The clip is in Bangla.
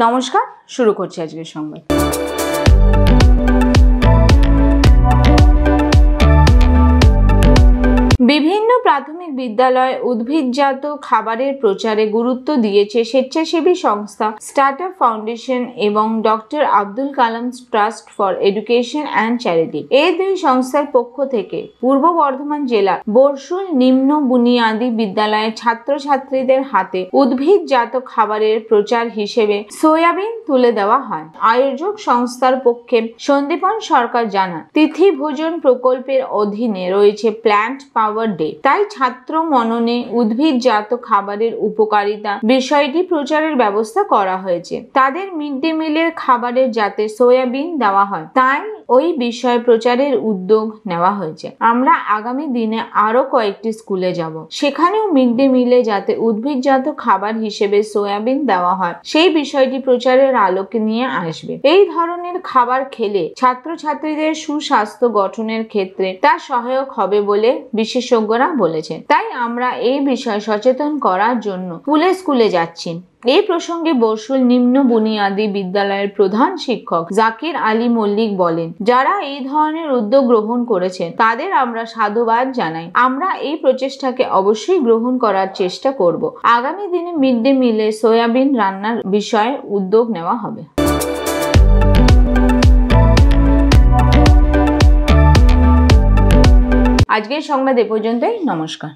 নমস্কার, শুরু করছি আজকের সংবাদ। বিভিন্ন প্রাথমিক বিদ্যালয়ে উদ্ভিদজাত খাবারের প্রচারে গুরুত্ব দিয়েছে স্বেচ্ছাসেবী সংস্থা স্টার্টআপ ফাউন্ডেশন এবং doctor Abdul Kalam trust for education and charity. এই দুই সংস্থার পক্ষ থেকে পূর্ব বর্ধমান জেলার বরশুল নিম্ন বুনিয়াদী বিদ্যালয়ের ছাত্রছাত্রীদের হাতে উদ্ভিদজাত খাবারের প্রচার হিসেবে সয়াবিন তুলে দেওয়া হয়। আয়োজক সংস্থার পক্ষে সন্দীপন সরকার জানান, তিথি ভোজন প্রকল্পের অধীনে রয়েছে প্ল্যান্ট পাওয়ার ডে, তাই ছাত্র মননে উদ্ভিদজাত খাবারের উপকারিতা বিষয়টি প্রচারের ব্যবস্থা করা হয়েছে। তাদের মিড ডে মিলের খাবারে যাতে সয়াবিন দেওয়া হয়, তাই ওই বিষয়ে প্রচারের উদ্যোগ নেওয়া হয়েছে। আমরা আগামী দিনে আরো কয়েকটি স্কুলে যাব, সেখানেও মিড ডে মিলে যাতে উদ্ভিদজাত খাবার হিসেবে সয়াবিন দেওয়া হয় সেই বিষয়টি প্রচারের আলোকে নিয়ে আসবে। এই ধরনের খাবার খেলে ছাত্রছাত্রীদের সুস্বাস্থ্য গঠনের ক্ষেত্রে তা সহায়ক হবে বলে বিশেষজ্ঞরা বলেছেন। তাই আমরা এই বিষয়ে সচেতন করার জন্য স্কুলে যাচ্ছি। এই প্রসঙ্গে বরশুল নিম্ন বুনিয়াদী বিদ্যালয়ের প্রধান শিক্ষক জাকির আলী মল্লিক বলেন, যারা এই ধরনের উদ্যোগ গ্রহণ করেছেন তাদের আমরা সাধুবাদ জানাই। আমরা এই প্রচেষ্টাকে অবশ্যই গ্রহণ করার চেষ্টা করব। আগামী দিনে মিড ডে মিলে সয়াবিন রান্নার বিষয়ে উদ্যোগ নেওয়া হবে। আজকের সংবাদ এ পর্যন্তই। নমস্কার।